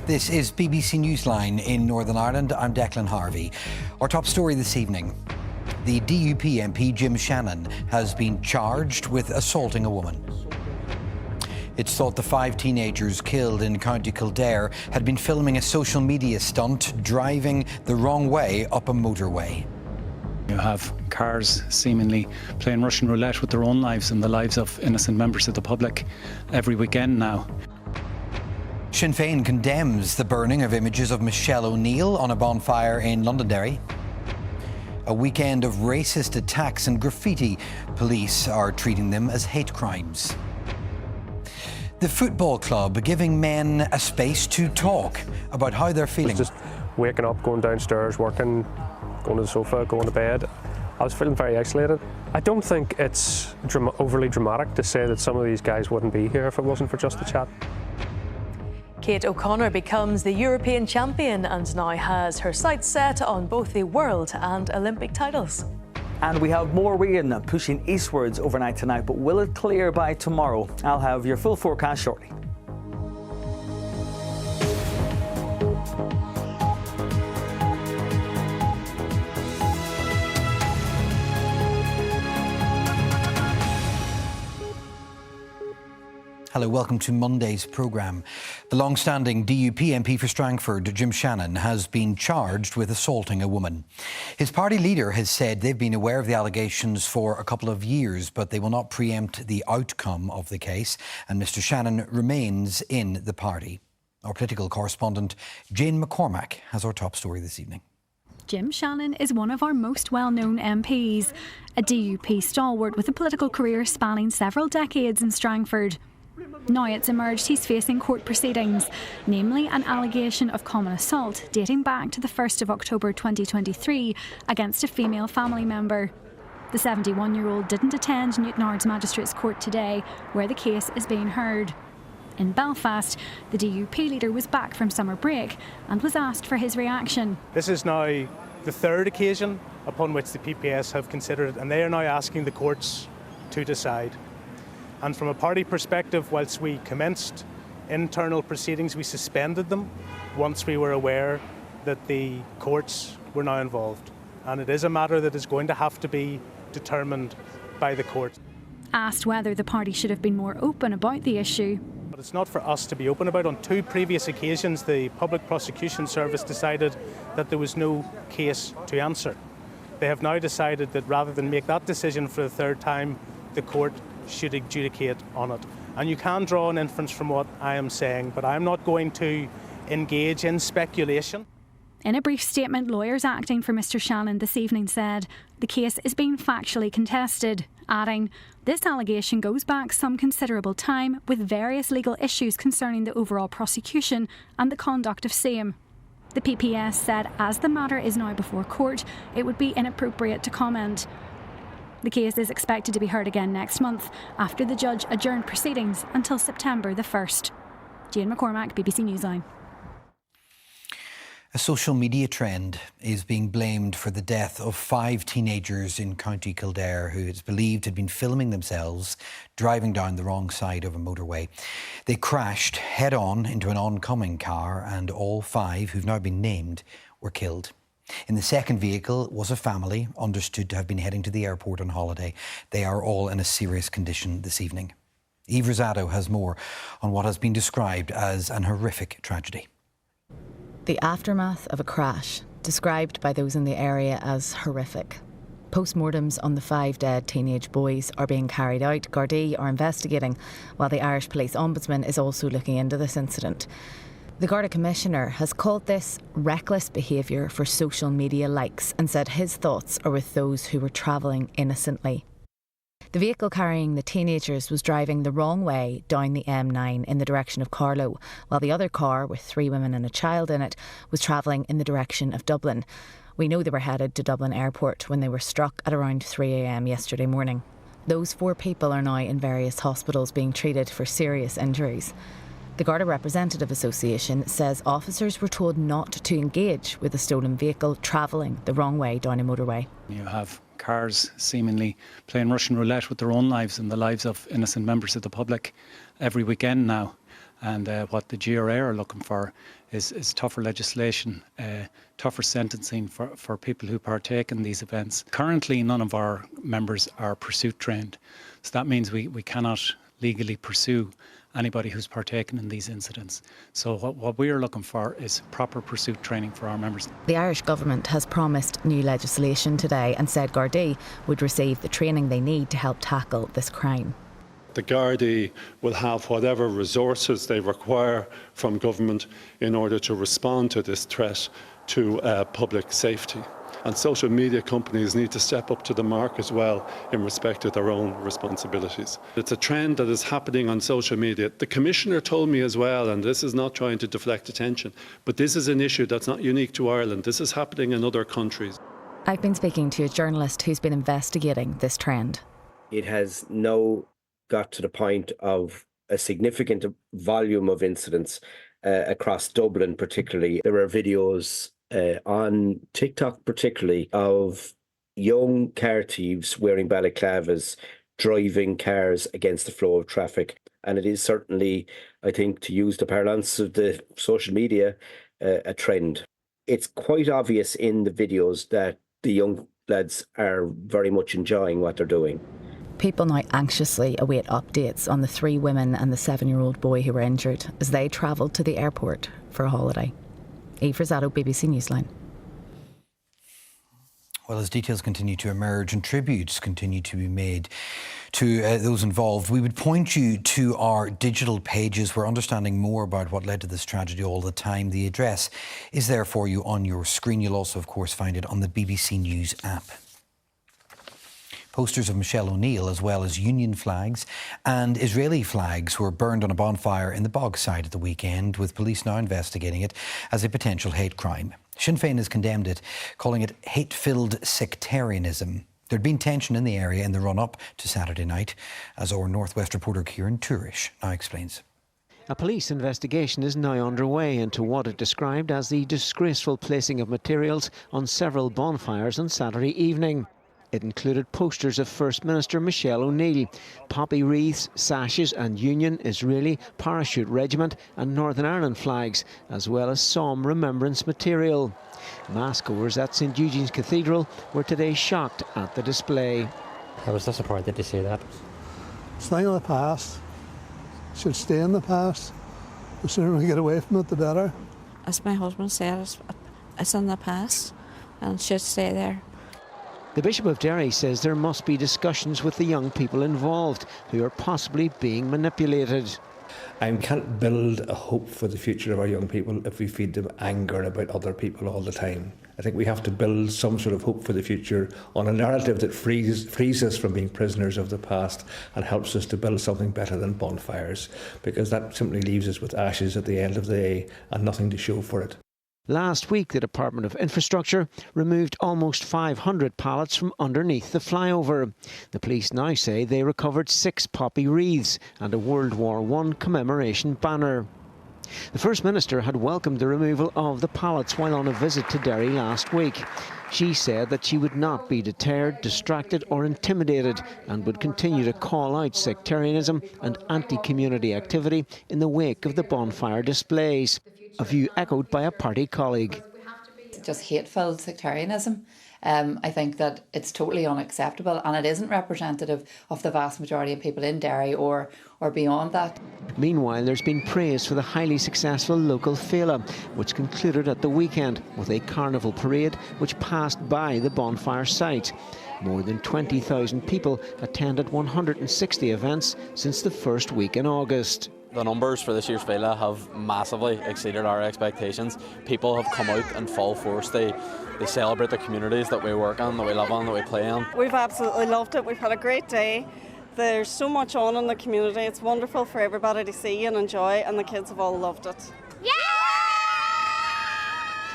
This is BBC Newsline in Northern Ireland. I'm Declan Harvey. Our top story this evening. The DUP MP Jim Shannon has been charged with assaulting a woman. It's thought the 5 teenagers killed in County Kildare had been filming a social media stunt driving the wrong way up a motorway. You have cars seemingly playing Russian roulette with their own lives and the lives of innocent members of the public every weekend now. Sinn Féin condemns the burning of images of Michelle O'Neill on a bonfire in Londonderry. A weekend of racist attacks and graffiti. Police are treating them as hate crimes. The football club giving men a space to talk about how they're feeling. Just waking up, going downstairs, working, going to the sofa, going to bed. I was feeling very isolated. I don't think it's overly dramatic to say that some of these guys wouldn't be here if it wasn't for just a chat. Kate O'Connor becomes the European champion and now has her sights set on both the world and Olympic titles. And we have more rain pushing eastwards overnight tonight, but will it clear by tomorrow? I'll have your full forecast shortly. Hello, welcome to Monday's programme. The long-standing DUP MP for Strangford, Jim Shannon, has been charged with assaulting a woman. His party leader has said they've been aware of the allegations for a couple of years, but they will not preempt the outcome of the case, and Mr Shannon remains in the party. Our political correspondent, Jane McCormack, has our top story this evening. Jim Shannon is one of our most well-known MPs, a DUP stalwart with a political career spanning several decades in Strangford. Now it's emerged he's facing court proceedings, namely an allegation of common assault dating back to the 1st of October 2023 against a female family member. The 71-year-old didn't attend Newtownards Magistrates Court today, where the case is being heard. In Belfast, the DUP leader was back from summer break and was asked for his reaction. This is now the third occasion upon which the PPS have considered it, and they are now asking the courts to decide. And from a party perspective, whilst we commenced internal proceedings, we suspended them once we were aware that the courts were now involved. And it is a matter that is going to have to be determined by the court. Asked whether the party should have been more open about the issue. But it's not for us to be open about. On 2 previous occasions, the Public Prosecution Service decided that there was no case to answer. They have now decided that rather than make that decision for the 3rd time, the court should adjudicate on it. And you can draw an inference from what I am saying, but I'm not going to engage in speculation. In a brief statement, lawyers acting for Mr Shannon this evening said the case is being factually contested, adding, this allegation goes back some considerable time with various legal issues concerning the overall prosecution and the conduct of same. The PPS said as the matter is now before court, it would be inappropriate to comment. The case is expected to be heard again next month after the judge adjourned proceedings until September the 1st. Jane McCormack, BBC Newsline. A social media trend is being blamed for the death of 5 teenagers in County Kildare who it's believed had been filming themselves driving down the wrong side of a motorway. They crashed head-on into an oncoming car and all 5, who've now been named, were killed. In the second vehicle was a family understood to have been heading to the airport on holiday. They are all in a serious condition this evening. Eve Rosado has more on what has been described as an horrific tragedy. The aftermath of a crash, described by those in the area as horrific. Postmortems on the 5 dead teenage boys are being carried out. Gardaí are investigating, while the Irish Police Ombudsman is also looking into this incident. The Garda Commissioner has called this reckless behaviour for social media likes and said his thoughts are with those who were travelling innocently. The vehicle carrying the teenagers was driving the wrong way down the M9 in the direction of Carlow, while the other car, with 3 women and a child in it, was travelling in the direction of Dublin. We know they were headed to Dublin Airport when they were struck at around 3 a.m. yesterday morning. Those 4 people are now in various hospitals being treated for serious injuries. The Garda Representative Association says officers were told not to engage with a stolen vehicle travelling the wrong way down a motorway. You have cars seemingly playing Russian roulette with their own lives and the lives of innocent members of the public every weekend now. And what the GRA are looking for is tougher legislation, tougher sentencing for people who partake in these events. Currently, none of our members are pursuit trained. So that means we cannot legally pursue anybody who's partaken in these incidents. So what we are looking for is proper pursuit training for our members. The Irish government has promised new legislation today and said Gardaí would receive the training they need to help tackle this crime. The Gardaí will have whatever resources they require from government in order to respond to this threat to public safety. And social media companies need to step up to the mark as well in respect of their own responsibilities. It's a trend that is happening on social media. The Commissioner told me as well, and this is not trying to deflect attention, but this is an issue that's not unique to Ireland. This is happening in other countries. I've been speaking to a journalist who's been investigating this trend. It has now got to the point of a significant volume of incidents across Dublin particularly. There are videos on TikTok particularly of young car thieves wearing balaclavas driving cars against the flow of traffic. And it is certainly, I think, to use the parlance of the social media, a trend. It's quite obvious in the videos that the young lads are very much enjoying what they're doing. People now anxiously await updates on the 3 women and the 7-year-old boy who were injured as they travelled to the airport for a holiday. Eve Rosado, BBC Newsline. Well, as details continue to emerge and tributes continue to be made to those involved, we would point you to our digital pages. We're understanding more about what led to this tragedy all the time. The address is there for you on your screen. You'll also, of course, find it on the BBC News app. Posters of Michelle O'Neill, as well as Union flags and Israeli flags, were burned on a bonfire in the Bogside at the weekend, with police now investigating it as a potential hate crime. Sinn Féin has condemned it, calling it hate-filled sectarianism. There'd been tension in the area in the run-up to Saturday night, as our North West reporter Kieran Tourish now explains. A police investigation is now underway into what it described as the disgraceful placing of materials on several bonfires on Saturday evening. It included posters of First Minister Michelle O'Neill, poppy wreaths, sashes and Union, Israeli, Parachute Regiment and Northern Ireland flags, as well as Somme remembrance material. Massgoers at St Eugene's Cathedral were today shocked at the display. I was disappointed to see that. It's a thing of the past. It should stay in the past. The sooner we get away from it, the better. As my husband said, it's in the past and it should stay there. The Bishop of Derry says there must be discussions with the young people involved who are possibly being manipulated. I can't build a hope for the future of our young people if we feed them anger about other people all the time. I think we have to build some sort of hope for the future on a narrative that frees us from being prisoners of the past and helps us to build something better than bonfires, because that simply leaves us with ashes at the end of the day and nothing to show for it. Last week, the Department of Infrastructure removed almost 500 pallets from underneath the flyover. The police now say they recovered 6 poppy wreaths and a World War I commemoration banner. The First Minister had welcomed the removal of the pallets while on a visit to Derry last week. She said that she would not be deterred, distracted or intimidated and would continue to call out sectarianism and anti-community activity in the wake of the bonfire displays. A view echoed by a party colleague. Just hate-filled sectarianism. I think that it's totally unacceptable and it isn't representative of the vast majority of people in Derry or beyond that. Meanwhile, there's been praise for the highly successful local Féile, which concluded at the weekend with a carnival parade which passed by the bonfire site. More than 20,000 people attended 160 events since the first week in August. The numbers for this year's Féile have massively exceeded our expectations. People have come out in full force. They celebrate the communities that we work on, that we live on, that we play on. We've absolutely loved it. We've had a great day. There's so much on in the community. It's wonderful for everybody to see and enjoy, and the kids have all loved it. Yeah!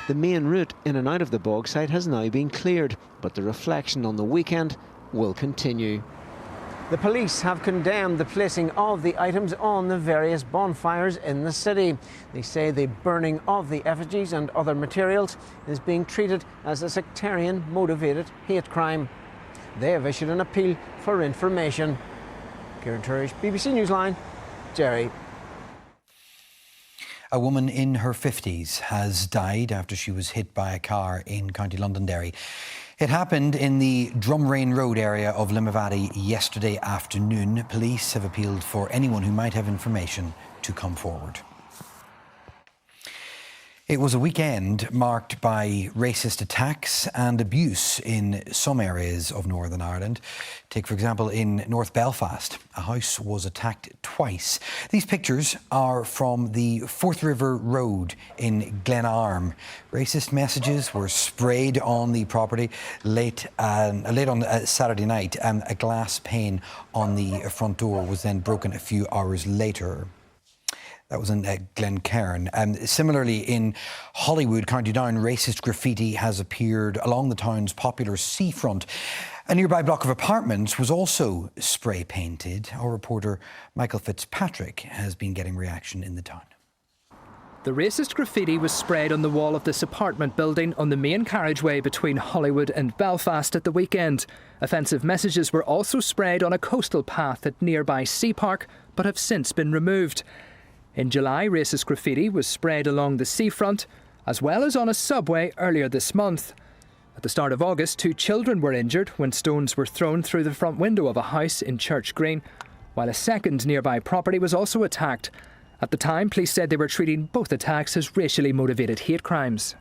The main route in and out of the Bogside has now been cleared, but the reflection on the weekend will continue. The police have condemned the placing of the items on the various bonfires in the city. They say the burning of the effigies and other materials is being treated as a sectarian-motivated hate crime. They have issued an appeal for information. Kieran Tourish, BBC Newsline, Derry. A woman in her 50s has died after she was hit by a car in County Londonderry. It happened in the Drumrain Road area of Limavady yesterday afternoon. Police have appealed for anyone who might have information to come forward. It was a weekend marked by racist attacks and abuse in some areas of Northern Ireland. Take, for example, in North Belfast, a house was attacked twice. These pictures are from the Forth River Road in Glenarm. Racist messages were sprayed on the property late on Saturday night. A glass pane on the front door was then broken a few hours later. That was in Glencairn. Similarly, in Hollywood, County Down, racist graffiti has appeared along the town's popular seafront. A nearby block of apartments was also spray painted. Our reporter Michael Fitzpatrick has been getting reaction in the town. The racist graffiti was sprayed on the wall of this apartment building on the main carriageway between Hollywood and Belfast at the weekend. Offensive messages were also sprayed on a coastal path at nearby Sea Park, but have since been removed. In July, racist graffiti was sprayed along the seafront, as well as on a subway earlier this month. At the start of August, 2 children were injured when stones were thrown through the front window of a house in Church Green, while a second nearby property was also attacked. At the time, police said they were treating both attacks as racially motivated hate crimes.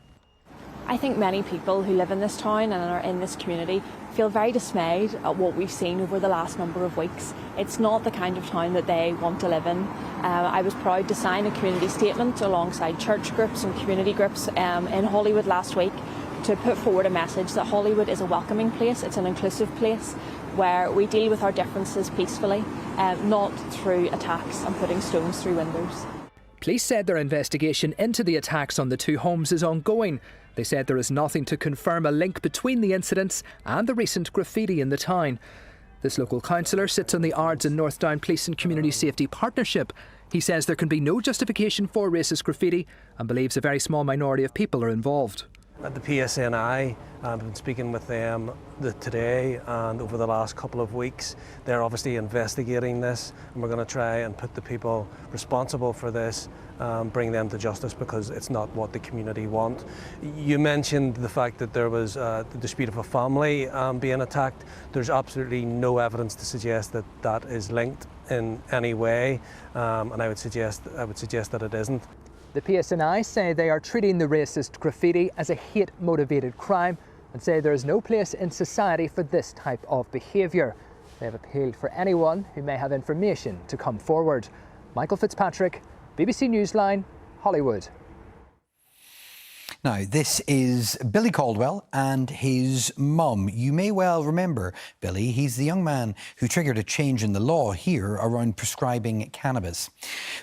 I think many people who live in this town and are in this community feel very dismayed at what we've seen over the last number of weeks. It's not the kind of town that they want to live in. I was proud to sign a community statement alongside church groups and community groups in Hollywood last week to put forward a message that Hollywood is a welcoming place, it's an inclusive place where we deal with our differences peacefully, not through attacks and putting stones through windows. Police said their investigation into the attacks on the 2 homes is ongoing. They said there is nothing to confirm a link between the incidents and the recent graffiti in the town. This local councillor sits on the Ards and North Down Police and Community Safety Partnership. He says there can be no justification for racist graffiti and believes a very small minority of people are involved. At the PSNI, I've been speaking with them today and over the last couple of weeks. They're obviously investigating this, and we're going to try and put the people responsible for this, bring them to justice, because it's not what the community want. You mentioned the fact that there was the dispute of a family being attacked. There's absolutely no evidence to suggest that that is linked in any way, and I would suggest that it isn't. The PSNI say they are treating the racist graffiti as a hate-motivated crime and say there is no place in society for this type of behaviour. They have appealed for anyone who may have information to come forward. Michael Fitzpatrick, BBC Newsline, Hollywood. Now, this is Billy Caldwell and his mum. You may well remember Billy. He's the young man who triggered a change in the law here around prescribing cannabis.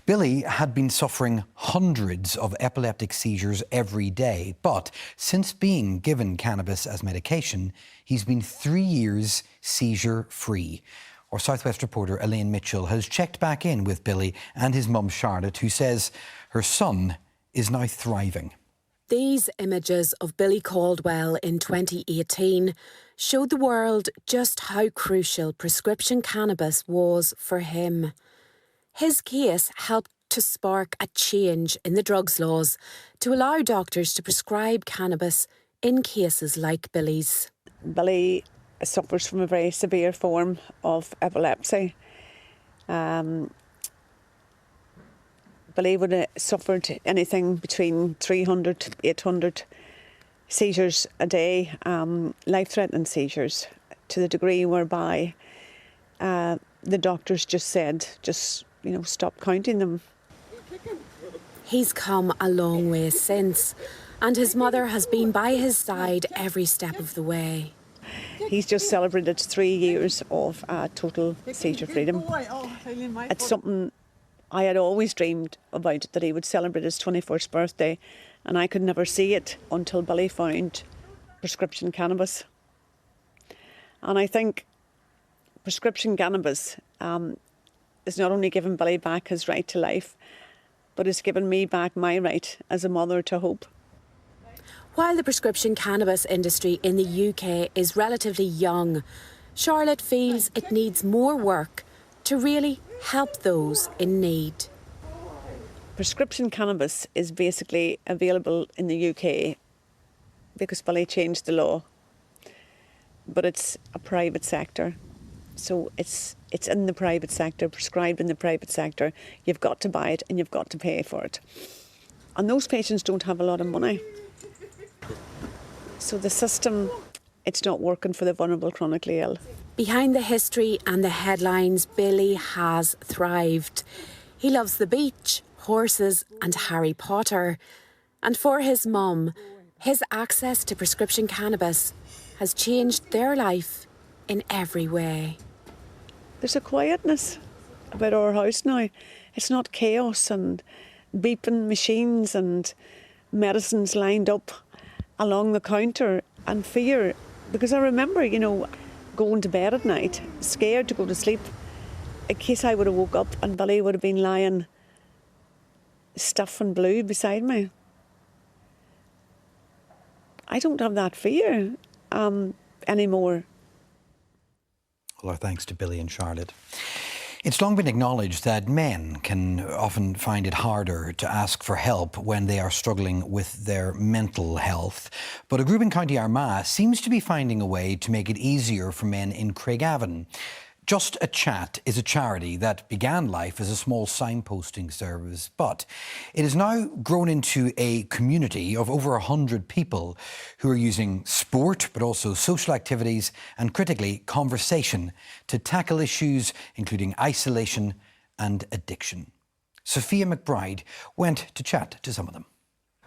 Billy had been suffering hundreds of epileptic seizures every day, but since being given cannabis as medication, he's been 3 years seizure-free. Our South West reporter Elaine Mitchell has checked back in with Billy and his mum Charlotte, who says her son is now thriving. These images of Billy Caldwell in 2018 showed the world just how crucial prescription cannabis was for him. His case helped to spark a change in the drugs laws to allow doctors to prescribe cannabis in cases like Billy's. Billy suffers from a very severe form of epilepsy. Billy would have suffered anything between 300 to 800 seizures a day, life-threatening seizures, to the degree whereby the doctors just said, stop counting them. He's come a long way since, and his mother has been by his side every step of the way. He's just celebrated 3 years of total seizure freedom. It's something I had always dreamed about, that he would celebrate his 21st birthday, and I could never see it until Billy found prescription cannabis. And I think prescription cannabis is not only giving Billy back his right to life, but it's given me back my right as a mother to hope. While the prescription cannabis industry in the UK is relatively young, Charlotte feels it needs more work to really help those in need. Prescription cannabis is basically available in the UK because Billy changed the law, but it's a private sector. So it's in the private sector, prescribed in the private sector. You've got to buy it and you've got to pay for it. And those patients don't have a lot of money. So the system, it's not working for the vulnerable chronically ill. Behind the history and the headlines, Billy has thrived. He loves the beach, horses and Harry Potter. And for his mum, his access to prescription cannabis has changed their life in every way. There's a quietness about our house now. It's not chaos and beeping machines and medicines lined up along the counter and fear. Because I remember, going to bed at night, scared to go to sleep, in case I would have woke up and Billy would have been lying stiff and blue beside me. I don't have that fear anymore. Well, our thanks to Billy and Charlotte. It's long been acknowledged that men can often find it harder to ask for help when they are struggling with their mental health. But a group in County Armagh seems to be finding a way to make it easier for men in Craigavon. Just a Chat is a charity that began life as a small signposting service, but it has now grown into a community of over 100 people who are using sport, but also social activities and, critically, conversation to tackle issues including isolation and addiction. Sophia McBride went to chat to some of them.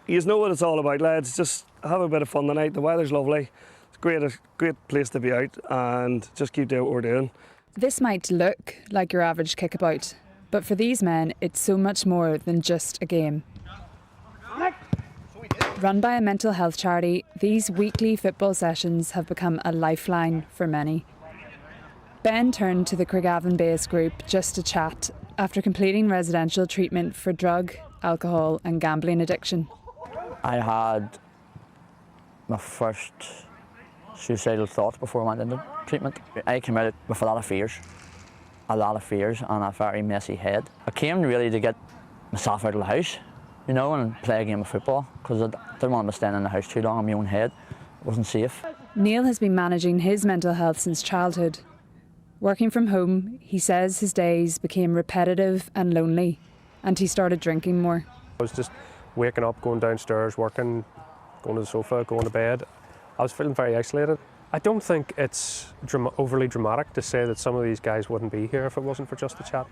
You know what it's all about, lads. Just have a bit of fun tonight. The weather's lovely. It's a great place to be out, and just keep doing what we're doing. This might look like your average kickabout, but for these men, it's so much more than just a game. Run by a mental health charity, these weekly football sessions have become a lifeline for many. Ben turned to the Craigavon-based group Just a Chat after completing residential treatment for drug, alcohol and gambling addiction. I had my first suicidal thoughts before I went into treatment. I came out with a lot of fears and a very messy head. I came really to get myself out of the house, and play a game of football, because I didn't want to be staying in the house too long in my own head. It wasn't safe. Neil has been managing his mental health since childhood. Working from home, he says his days became repetitive and lonely, and he started drinking more. I was just waking up, going downstairs, working, going to the sofa, going to bed. I was feeling very isolated. I don't think it's overly dramatic to say that some of these guys wouldn't be here if it wasn't for Just a Chat.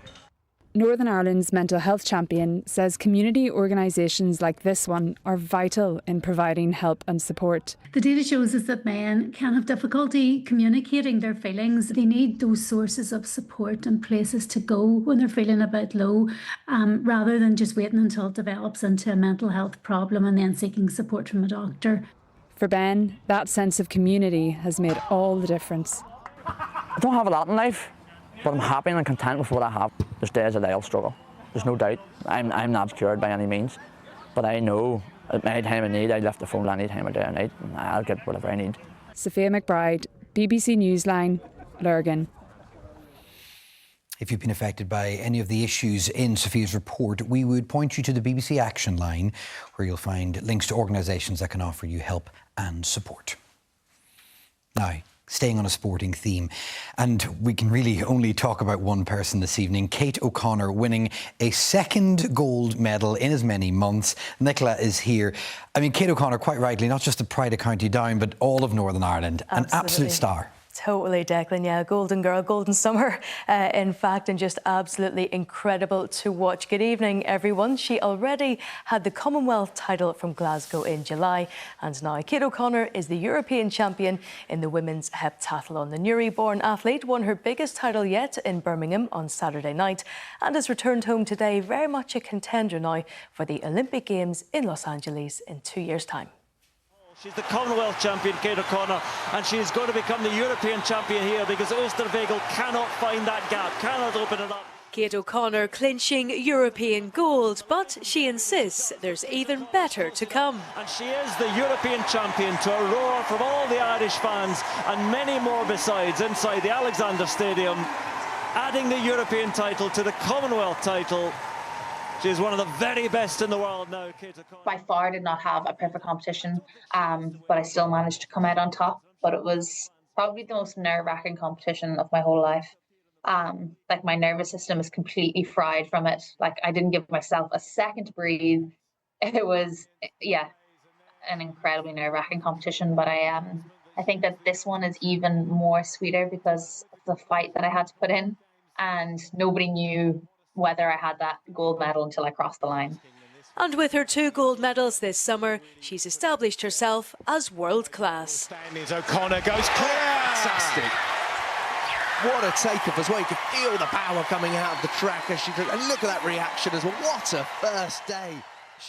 Northern Ireland's mental health champion says community organisations like this one are vital in providing help and support. The data shows us that men can have difficulty communicating their feelings. They need those sources of support and places to go when they're feeling a bit low, rather than just waiting until it develops into a mental health problem and then seeking support from a doctor. For Ben, that sense of community has made all the difference. I don't have a lot in life, but I'm happy and content with what I have. There's days that I'll struggle, there's no doubt. I'm not cured by any means, but I know at any time I need, I lift the phone any time of day or night, and I'll get whatever I need. Sophia McBride, BBC Newsline, Lurgan. If you've been affected by any of the issues in Sophia's report, we would point you to the BBC Action Line, where you'll find links to organisations that can offer you help and support. Now, staying on a sporting theme, and we can really only talk about one person this evening, Kate O'Connor winning a second gold medal in as many months. Nicola is here. I mean, Kate O'Connor, quite rightly, not just the pride of County Down, but all of Northern Ireland, an absolute star. Totally, Declan, yeah, golden girl, golden summer, in fact, and just absolutely incredible to watch. Good evening, everyone. She already had the Commonwealth title from Glasgow in July, and now Kate O'Connor is the European champion in the women's heptathlon. The Newry-born athlete won her biggest title yet in Birmingham on Saturday night and has returned home today, very much a contender now for the Olympic Games in Los Angeles in 2 years' time. She's the Commonwealth champion, Kate O'Connor, and she's going to become the European champion here because Oosterwegel cannot find that gap, cannot open it up. Kate O'Connor clinching European gold, but she insists there's even better to come. And she is the European champion, to a roar from all the Irish fans and many more besides inside the Alexander Stadium, adding the European title to the Commonwealth title. She's one of the very best in the world now, Kate O'Connor. By far did not have a perfect competition, but I still managed to come out on top. But it was probably the most nerve-wracking competition of my whole life. Like, my nervous system is completely fried from it. Like, I didn't give myself a second to breathe. It was, yeah, an incredibly nerve-wracking competition. But I think that this one is even more sweeter because of the fight that I had to put in, and nobody knew whether I had that gold medal until I crossed the line. And with her 2 gold medals this summer, she's established herself as world class. O'Connor goes clear. Fantastic. What a takeoff as well. You could feel the power coming out of the track as she took. And look at that reaction as well. What a first day.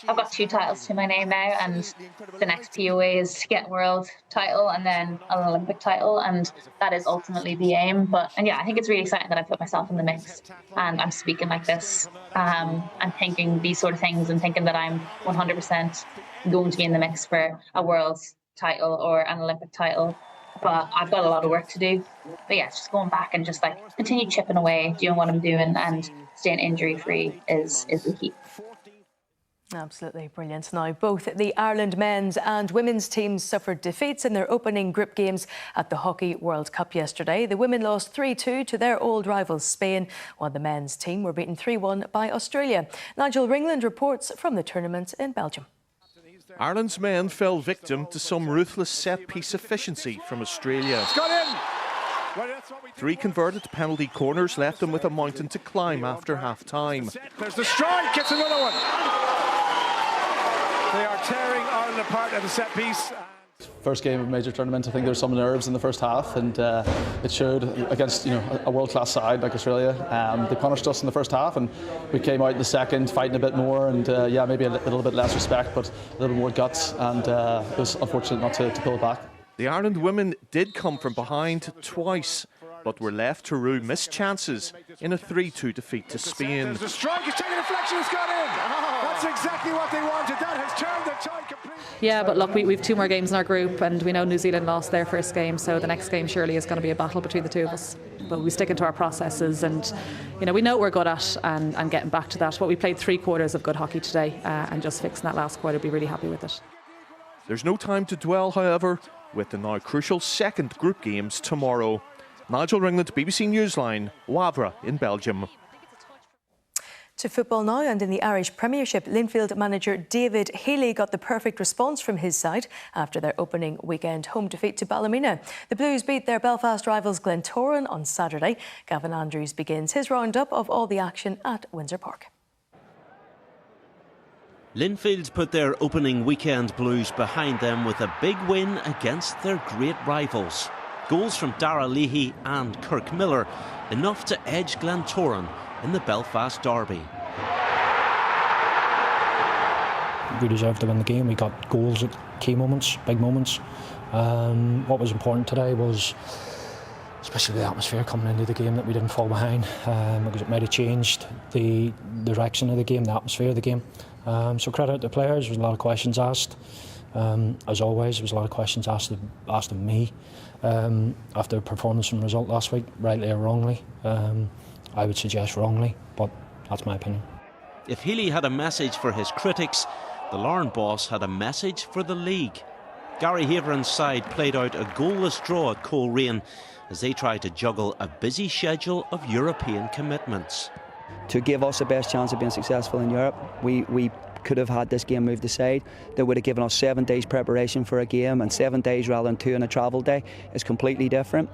I've got 2 titles to my name now, and the next POA is to get world title and then an Olympic title, and that is ultimately the aim. And yeah, I think it's really exciting that I put myself in the mix and I'm speaking like this and thinking these sort of things and thinking that I'm 100% going to be in the mix for a world title or an Olympic title. But I've got a lot of work to do. But yeah, it's just going back and just like continue chipping away, doing what I'm doing, and staying injury free is the key. Absolutely brilliant. Now, both the Ireland men's and women's teams suffered defeats in their opening group games at the Hockey World Cup yesterday. The women lost 3-2 to their old rivals Spain, while the men's team were beaten 3-1 by Australia. Nigel Ringland reports from the tournament in Belgium. Ireland's men fell victim to some ruthless set-piece efficiency from Australia. It's got in! 3 converted penalty corners left them with a mountain to climb after half-time. There's the strike, gets another one. They are tearing Ireland apart at the set piece. First game of a major tournament, I think there was some nerves in the first half, and it showed against a world-class side like Australia. They punished us in the first half, and we came out in the second fighting a bit more, and yeah, maybe a little bit less respect, but a little bit more guts, and it was unfortunate not to pull it back. The Ireland women did come from behind twice, but were left to rue missed chances in a 3-2 defeat to Spain. There's a strike, it's taking a deflection, it's gone in. That's exactly what they wanted. That has turned the tide completely. Yeah, but look, we've 2 more games in our group, and we know New Zealand lost their first game, so the next game surely is going to be a battle between the 2 of us. But we stick into our processes, and we know what we're good at, and getting back to that. But we played 3 quarters of good hockey today, and just fixing that last quarter, be really happy with it. There's no time to dwell, however, with the now crucial second group games tomorrow. Nigel Ringland, BBC Newsline, Wavre in Belgium. To football now, and in the Irish Premiership, Linfield manager David Healy got the perfect response from his side after their opening weekend home defeat to Ballymena. The Blues beat their Belfast rivals Glentoran on Saturday. Gavin Andrews begins his roundup of all the action at Windsor Park. Linfield put their opening weekend blues behind them with a big win against their great rivals. Goals from Dara Leahy and Kirk Miller, enough to edge Glentoran in the Belfast derby. We deserved to win the game. We got goals at key moments, big moments. What was important today was, especially the atmosphere coming into the game, that we didn't fall behind, because it might have changed the direction of the game, the atmosphere of the game. So credit to the players. There was a lot of questions asked. As always, there was a lot of questions asked of me after the performance and result last week, rightly or wrongly. I would suggest wrongly, but that's my opinion. If Healy had a message for his critics, the Larne boss had a message for the league. Gary Haveren's side played out a goalless draw at Coleraine as they tried to juggle a busy schedule of European commitments. To give us the best chance of being successful in Europe, we could have had this game moved aside. That would have given us 7 days preparation for a game, and 7 days rather than 2 on a travel day is completely different.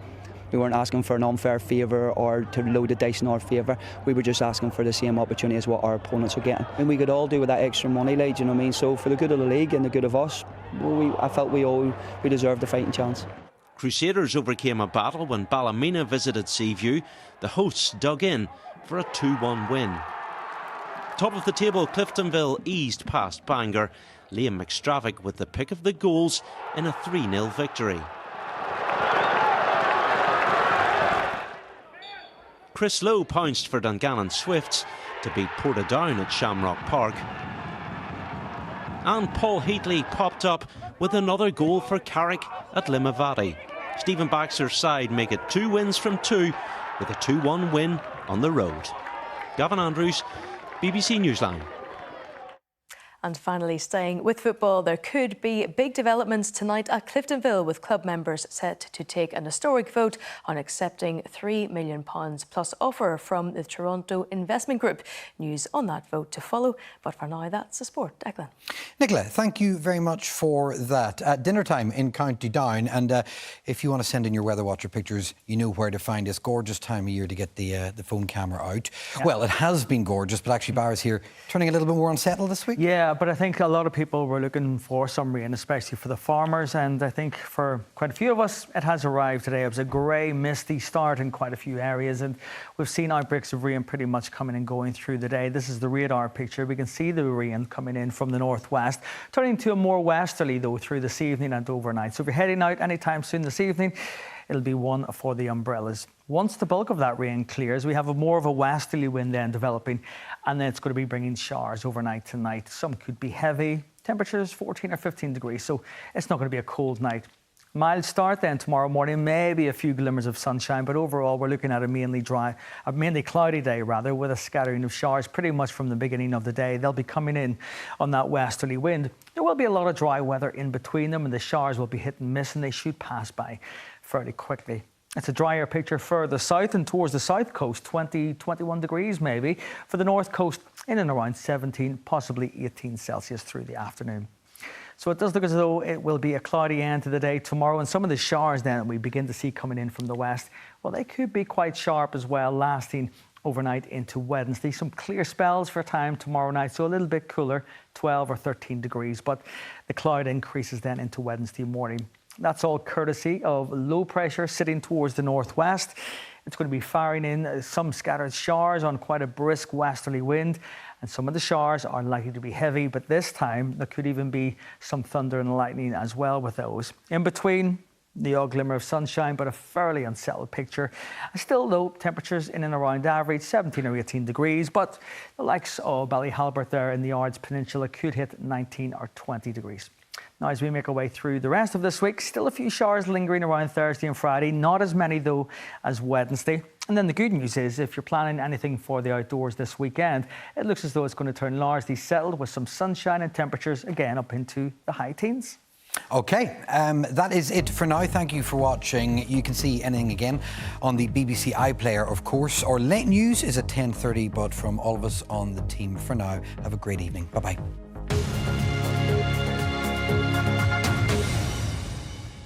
We weren't asking for an unfair favour or to load the dice in our favour. We were just asking for the same opportunity as what our opponents were getting. And we could all do with that extra money, like, you know what I mean? So for the good of the league and the good of us, I felt we deserved a fighting chance. Crusaders overcame a battle when Ballymena visited Seaview. The hosts dug in for a 2-1 win. Top of the table, Cliftonville eased past Bangor. Liam McStravick with the pick of the goals in a 3-0 victory. Chris Lowe pounced for Dungannon Swifts to beat Portadown at Shamrock Park. And Paul Heatley popped up with another goal for Carrick at Limavady. Stephen Baxter's side make it 2 wins from 2 with a 2-1 win on the road. Gavin Andrews, BBC Newsline. And finally, staying with football, there could be big developments tonight at Cliftonville, with club members set to take an historic vote on accepting £3 million plus offer from the Toronto Investment Group. News on that vote to follow. But for now, that's the sport. Declan. Nicola, thank you very much for that. At dinner time in County Down, and if you want to send in your Weather Watcher pictures, you know where to find us. Gorgeous time of year to get the phone camera out. Yeah. Well, it has been gorgeous, but actually Barra's here turning a little bit more unsettled this week. Yeah, but I think a lot of people were looking for some rain, especially for the farmers, and I think for quite a few of us it has arrived today. It was a grey, misty start in quite a few areas, and we've seen outbreaks of rain pretty much coming and going through the day. This is the radar picture. We can see the rain coming in from the northwest, turning to a more westerly though through this evening and overnight. So if you're heading out anytime soon this evening, it'll be one for the umbrellas. Once the bulk of that rain clears, we have more of a westerly wind then developing, and then it's going to be bringing showers overnight tonight. Some could be heavy, temperatures 14 or 15 degrees, so it's not going to be a cold night. Mild start then tomorrow morning, maybe a few glimmers of sunshine, but overall we're looking at a mainly cloudy day rather, with a scattering of showers pretty much from the beginning of the day. They'll be coming in on that westerly wind. There will be a lot of dry weather in between them, and the showers will be hit and miss, and they should pass by fairly quickly. It's a drier picture further south and towards the south coast, 20, 21 degrees maybe. For the north coast, in and around 17, possibly 18 Celsius through the afternoon. So it does look as though it will be a cloudy end to the day tomorrow, and some of the showers then that we begin to see coming in from the west, well, they could be quite sharp as well, lasting overnight into Wednesday. Some clear spells for time tomorrow night, so a little bit cooler, 12 or 13 degrees, but the cloud increases then into Wednesday morning. That's all courtesy of low pressure sitting towards the northwest. It's going to be firing in some scattered showers on quite a brisk westerly wind, and some of the showers are likely to be heavy, but this time there could even be some thunder and lightning as well with those. In between, the odd glimmer of sunshine, but a fairly unsettled picture. Still low temperatures in and around average, 17 or 18 degrees, but the likes of Ballyhalbert there in the Ards Peninsula could hit 19 or 20 degrees. Now, as we make our way through the rest of this week, still a few showers lingering around Thursday and Friday, not as many though as Wednesday. And then the good news is, if you're planning anything for the outdoors this weekend, it looks as though it's going to turn largely settled with some sunshine and temperatures again up into the high teens. OK, that is it for now. Thank you for watching. You can see anything again on the BBC iPlayer, of course. Our late news is at 10:30, but from all of us on the team for now, have a great evening. Bye-bye.